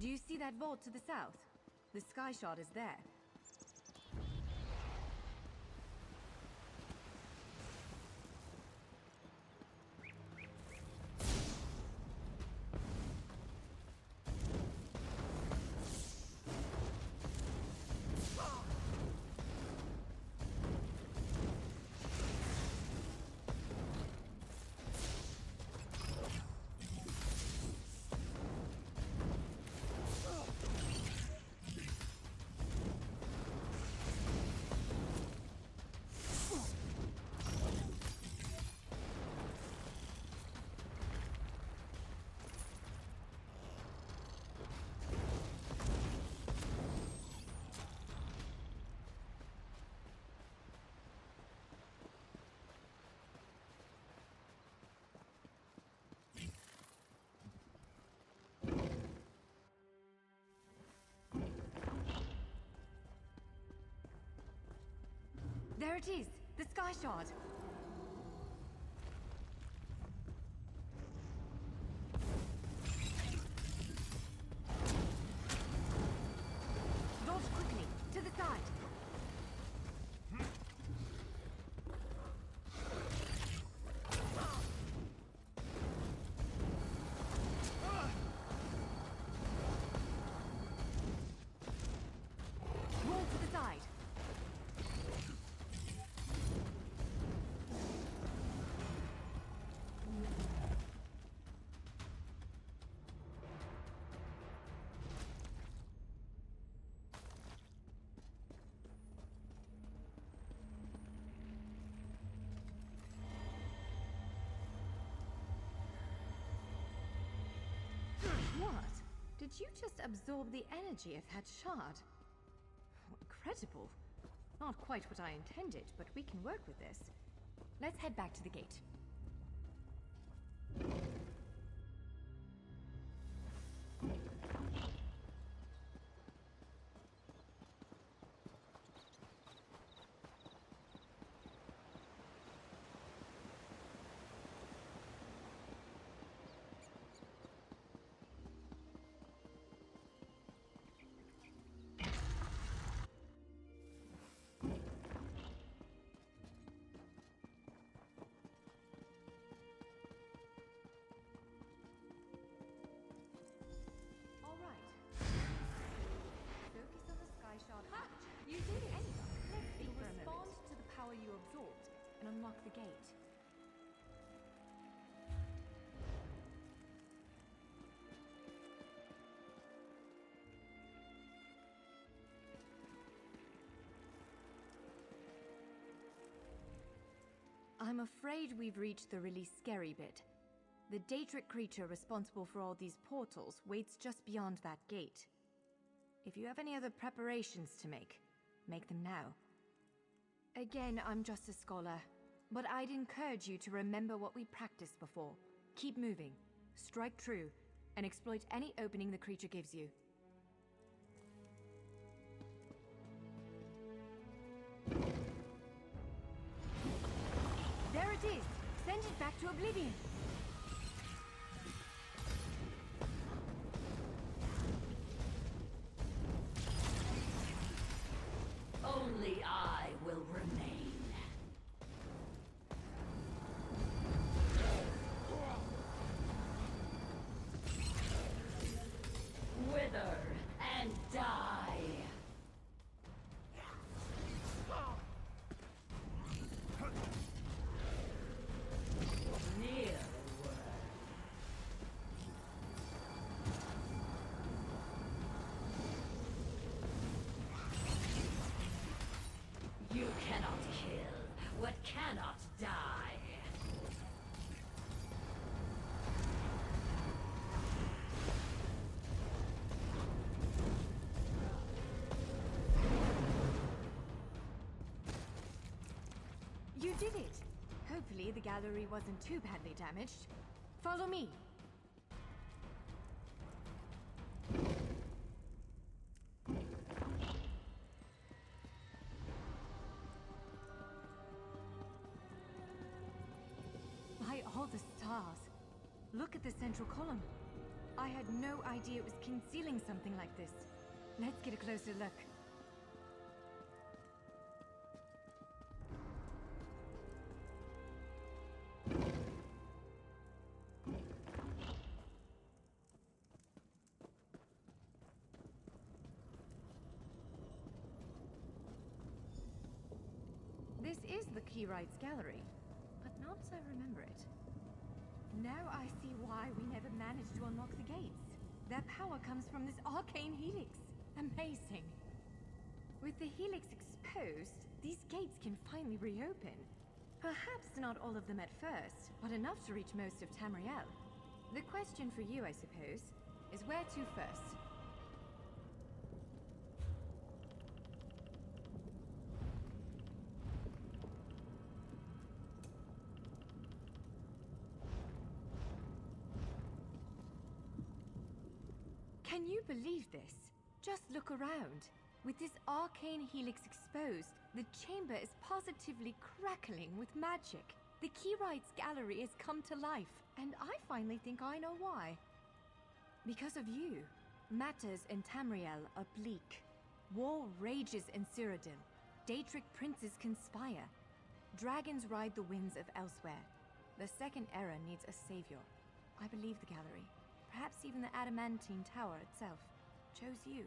Do you see that vault to the south? The sky shard is there. There it is! The sky shard! Dodge quickly! To the side! Roll to the side! What? Did you just absorb the energy of that shard? Incredible. Not quite what I intended, but we can work with this. Let's head back to the gate. You did it! Let's You'll speak for a respond moment. to the power you absorbed and unlock the gate. I'm afraid we've reached the really scary bit. The Daedric creature responsible for all these portals waits just beyond that gate. If you have any other preparations to make them now. Again, I'm just a scholar, but I'd encourage you to remember what we practiced before. Keep moving, strike true, and exploit any opening the creature gives you. There it is! Send it back to oblivion! Only I will remain. Wither and die. Near. You cannot kill what cannot die. You did it! Hopefully the gallery wasn't too badly damaged. Follow me! By all the stars! Look at the central column. I had no idea it was concealing something like this. Let's get a closer look. This is the Keyrights Gallery, but not as I remember it. Now I see why we never managed to unlock the gates. Their power comes from this arcane helix. Amazing. With the helix exposed, these gates can finally reopen. Perhaps not all of them at first, but enough to reach most of Tamriel. The question for you, I suppose, is where to first? Can you believe this? Just look around. With this arcane helix exposed, the chamber is positively crackling with magic. The Keyrights Gallery has come to life, and I finally think I know why. Because of you. Matters in Tamriel are bleak. War rages in Cyrodiil. Daedric princes conspire. Dragons ride the winds of elsewhere. The Second Era needs a savior. I believe the gallery, perhaps even the Adamantine Tower itself, chose you.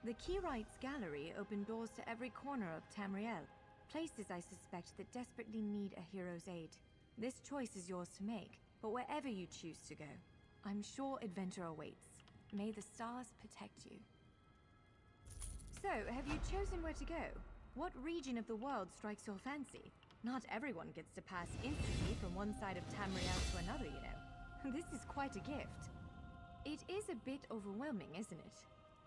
The Keyrights Gallery opened doors to every corner of Tamriel, places I suspect that desperately need a hero's aid. This choice is yours to make, but wherever you choose to go, I'm sure adventure awaits. May the stars protect you. So, have you chosen where to go? What region of the world strikes your fancy? Not everyone gets to pass instantly from one side of Tamriel to another, you know. This is quite a gift. It is a bit overwhelming, isn't it?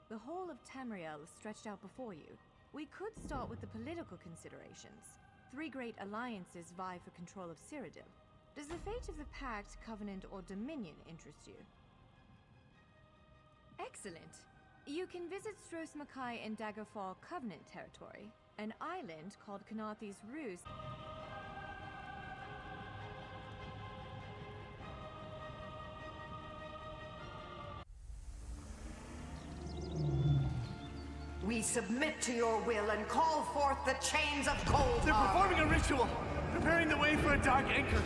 The whole of Tamriel is stretched out before you. We could start with the political considerations. 3 great alliances vie for control of Cyrodiil. Does the fate of the Pact, Covenant, or Dominion interest you? Excellent. You can visit Stros Makai in Daggerfall Covenant territory, an island called Kanathi's Ruse. We submit to your will and call forth the chains of cold. They're performing a ritual, preparing the way for a dark anchor.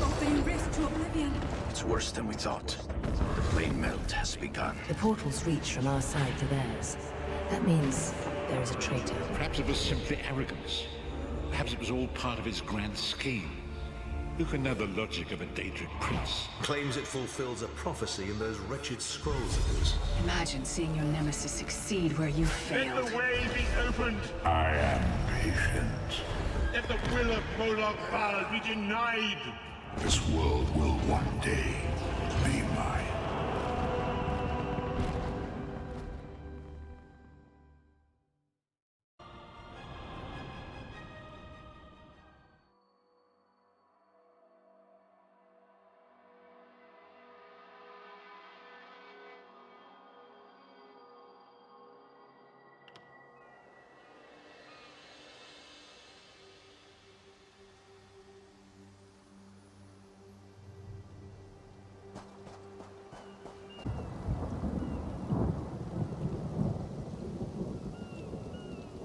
Opening rift to oblivion. It's worse than we thought. The plane melt has begun. The portals reach from our side to theirs. That means there is a traitor. Perhaps it was simply arrogance. Perhaps it was all part of his grand scheme. Who can know the logic of a Daedric prince? Claims it fulfills a prophecy in those wretched scrolls of his. Imagine seeing your nemesis succeed where you failed. Let the way be opened! I am patient. Let the will of Molag Bal be denied! This world will one day be mine.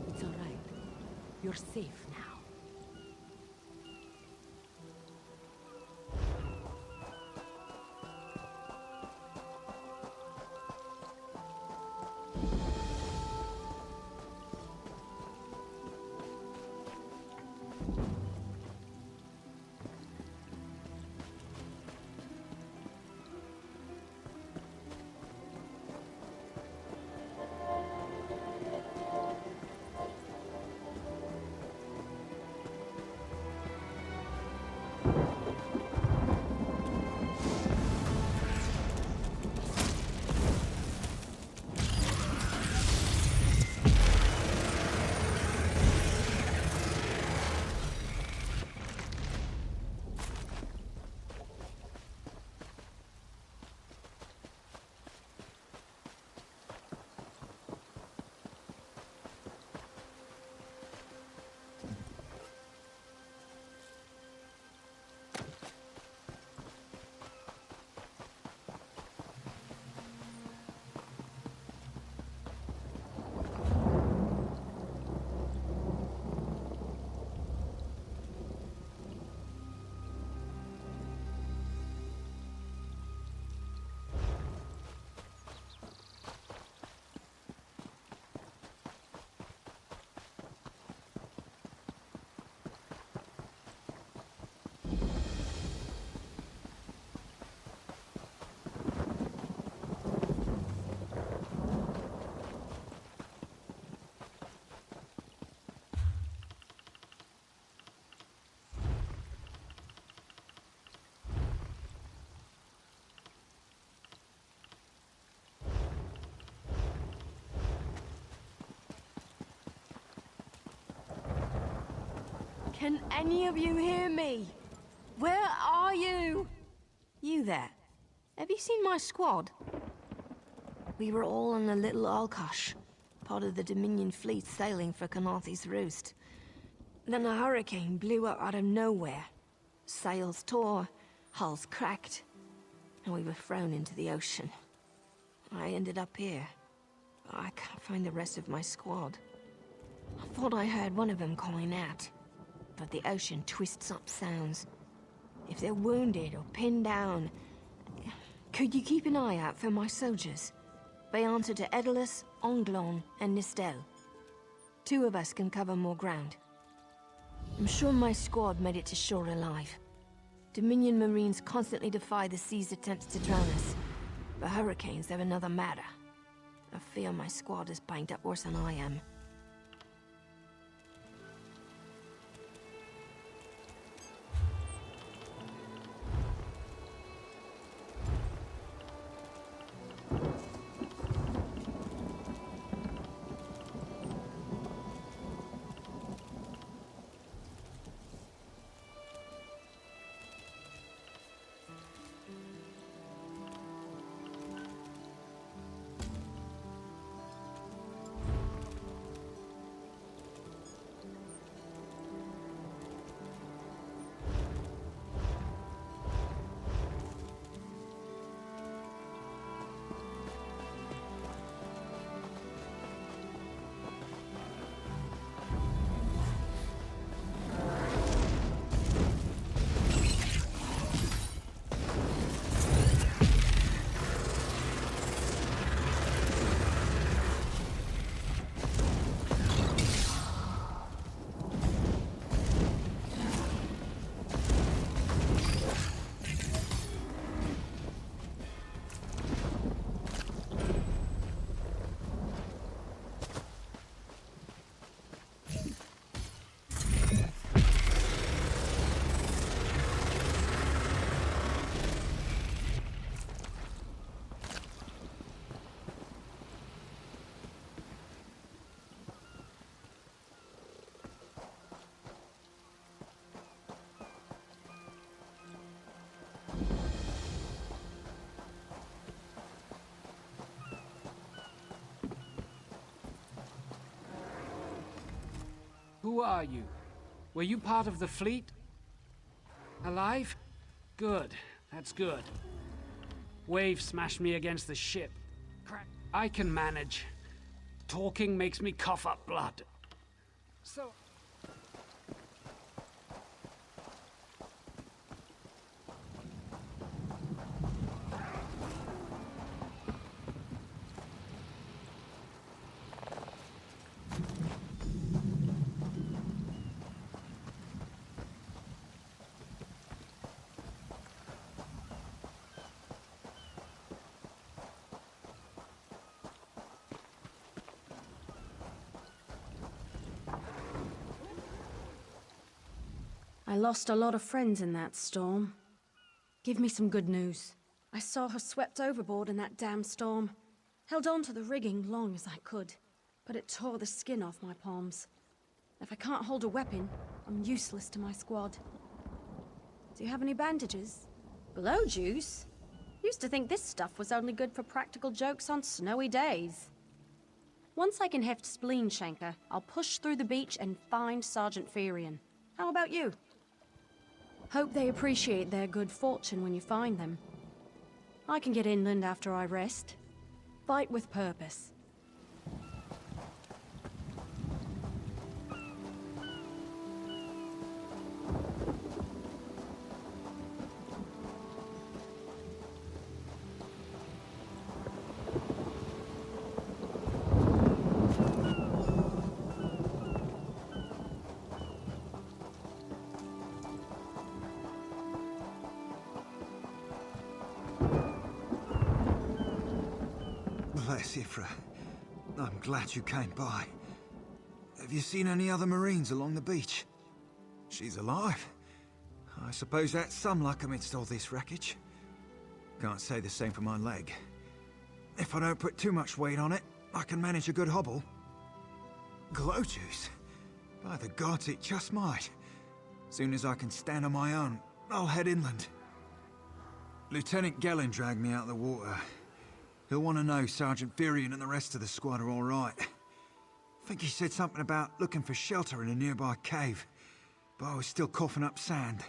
It's all right. You're safe now. Can any of you hear me? Where are you? You there. Have you seen my squad? We were all on a little Alkosh, part of the Dominion fleet sailing for Kanathi's Roost. Then a hurricane blew up out of nowhere. Sails tore, hulls cracked, and we were thrown into the ocean. I ended up here. I can't find the rest of my squad. I thought I heard one of them calling out, but the ocean twists up sounds. If they're wounded or pinned down, could you keep an eye out for my soldiers? They answer to Edalus, Onglon, and Nistel. 2 of us can cover more ground. I'm sure my squad made it to shore alive. Dominion Marines constantly defy the sea's attempts to drown us, but hurricanes are another matter. I fear my squad is banged up worse than I am. Who are you? Were you part of the fleet? Alive? Good. That's good. Wave smashed me against the ship. I can manage. Talking makes me cough up blood. So... I lost a lot of friends in that storm. Give me some good news. I saw her swept overboard in that damn storm. Held on to the rigging long as I could, but it tore the skin off my palms. If I can't hold a weapon, I'm useless to my squad. Do you have any bandages? Blow juice? Used to think this stuff was only good for practical jokes on snowy days. Once I can heft Spleen Shanker, I'll push through the beach and find Sergeant Ferian. How about you? Hope they appreciate their good fortune when you find them. I can get inland after I rest. Fight with purpose. Bless Ifra. I'm glad you came by. Have you seen any other Marines along the beach? She's alive. I suppose that's some luck amidst all this wreckage. Can't say the same for my leg. If I don't put too much weight on it, I can manage a good hobble. Glow juice? By the gods, it just might. Soon as I can stand on my own, I'll head inland. Lieutenant Gellin dragged me out of the water. He'll want to know Sergeant Virion and the rest of the squad are all right. I think he said something about looking for shelter in a nearby cave, but I was still coughing up sand.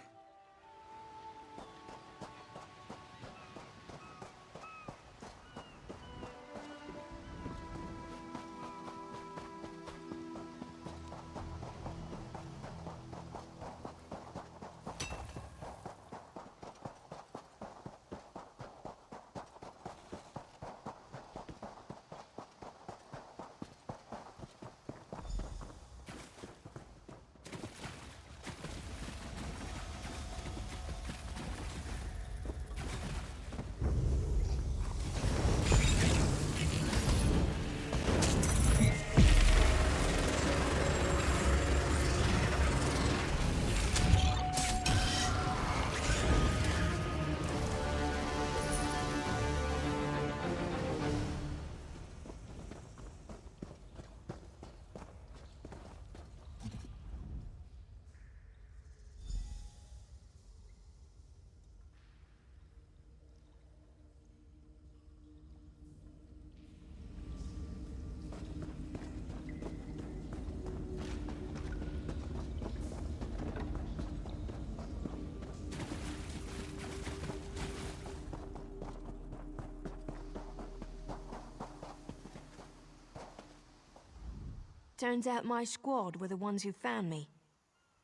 Turns out my squad were the ones who found me.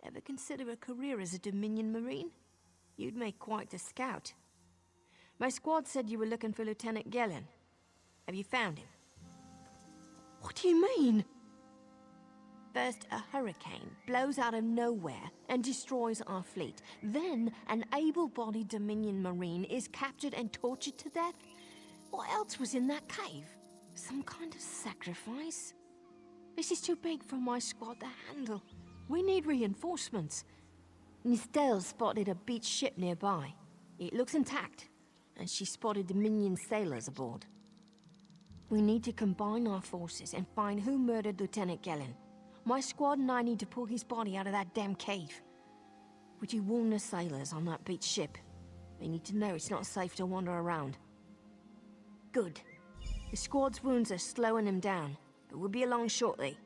Ever consider a career as a Dominion Marine? You'd make quite the scout. My squad said you were looking for Lieutenant Gellin. Have you found him? What do you mean? First, a hurricane blows out of nowhere and destroys our fleet. Then, an able-bodied Dominion Marine is captured and tortured to death? What else was in that cave? Some kind of sacrifice? This is too big for my squad to handle. We need reinforcements. Nistel spotted a beached ship nearby. It looks intact, and she spotted Dominion sailors aboard. We need to combine our forces and find who murdered Lieutenant Gellin. My squad and I need to pull his body out of that damn cave. Would you warn the sailors on that beached ship? They need to know it's not safe to wander around. Good. The squad's wounds are slowing him down. We'll be along shortly.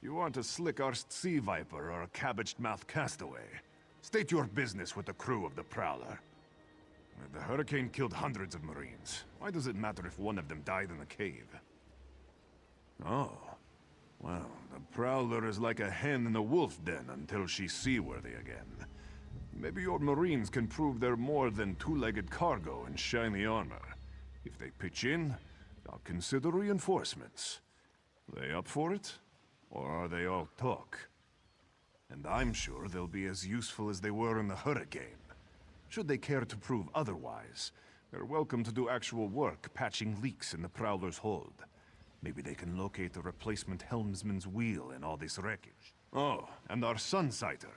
You aren't a slick-arsed sea viper or a cabbage-mouthed castaway. State your business with the crew of the Prowler. The hurricane killed hundreds of Marines. Why does it matter if one of them died in the cave? Oh. Well, the Prowler is like a hen in a wolf den until she's seaworthy again. Maybe your Marines can prove they're more than two-legged cargo in shiny armor. If they pitch in, I'll consider reinforcements. They up for it? Or are they all talk? And I'm sure they'll be as useful as they were in the hurricane. Should they care to prove otherwise, they're welcome to do actual work patching leaks in the Prowler's hold. Maybe they can locate a replacement helmsman's wheel in all this wreckage. Oh, and our Sunsighter.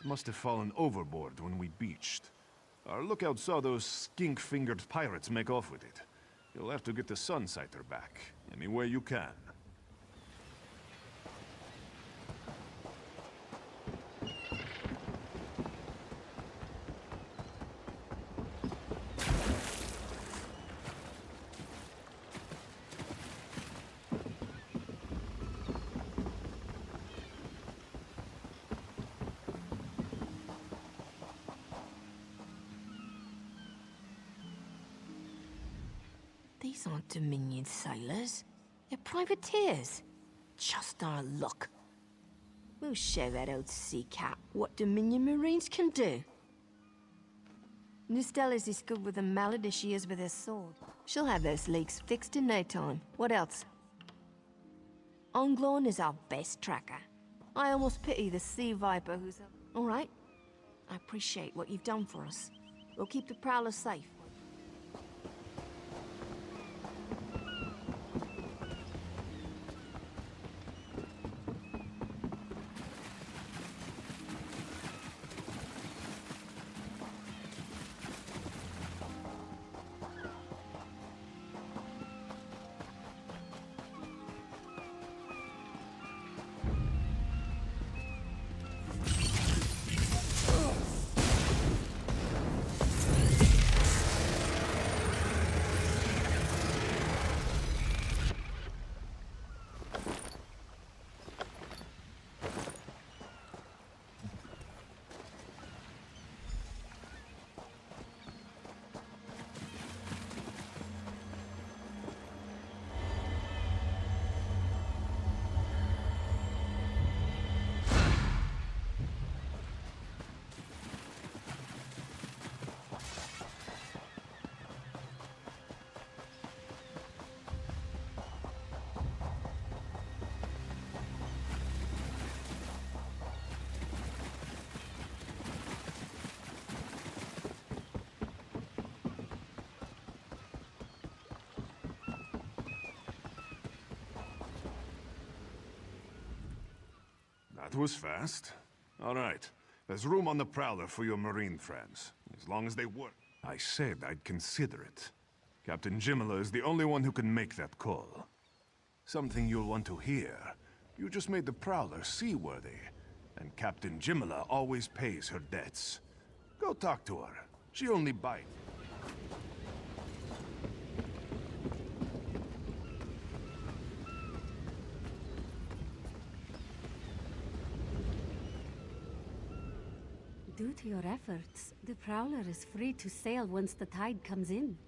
It must have fallen overboard when we beached. Our lookout saw those skink-fingered pirates make off with it. You'll have to get the Sunsighter back, any way you can. These aren't Dominion sailors. They're privateers. Just our luck. We'll show that old sea cat what Dominion Marines can do. Nistella's as good with a mallet as she is with her sword. She'll have those leaks fixed in no time. What else? Onglorn is our best tracker. I almost pity the sea viper who's... All right. I appreciate what you've done for us. We'll keep the Prowler safe. That was fast. All right. There's room on the Prowler for your Marine friends, as long as they work. I said I'd consider it. Captain Jimala is the only one who can make that call. Something you'll want to hear. You just made the Prowler seaworthy, and Captain Jimala always pays her debts. Go talk to her. She only bites. Due to your efforts, the Prowler is free to sail once the tide comes in.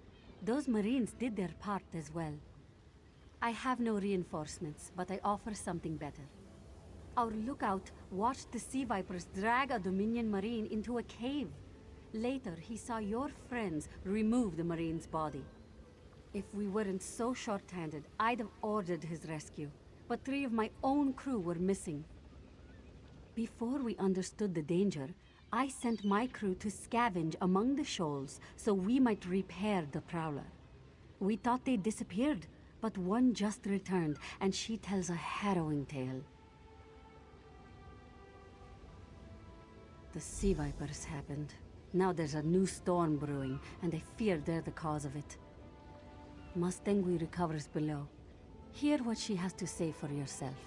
Those Marines did their part as well. I have no reinforcements, but I offer something better. Our lookout watched the Sea Vipers drag a Dominion Marine into a cave. Later, he saw your friends remove the Marine's body. If we weren't so short-handed, I'd have ordered his rescue. But 3 of my own crew were missing. Before we understood the danger, I sent my crew to scavenge among the shoals so we might repair the Prowler. We thought they disappeared, but one just returned, and she tells a harrowing tale. The Sea Vipers happened. Now there's a new storm brewing, and I fear they're the cause of it. Mustangui recovers below. Hear what she has to say for yourself.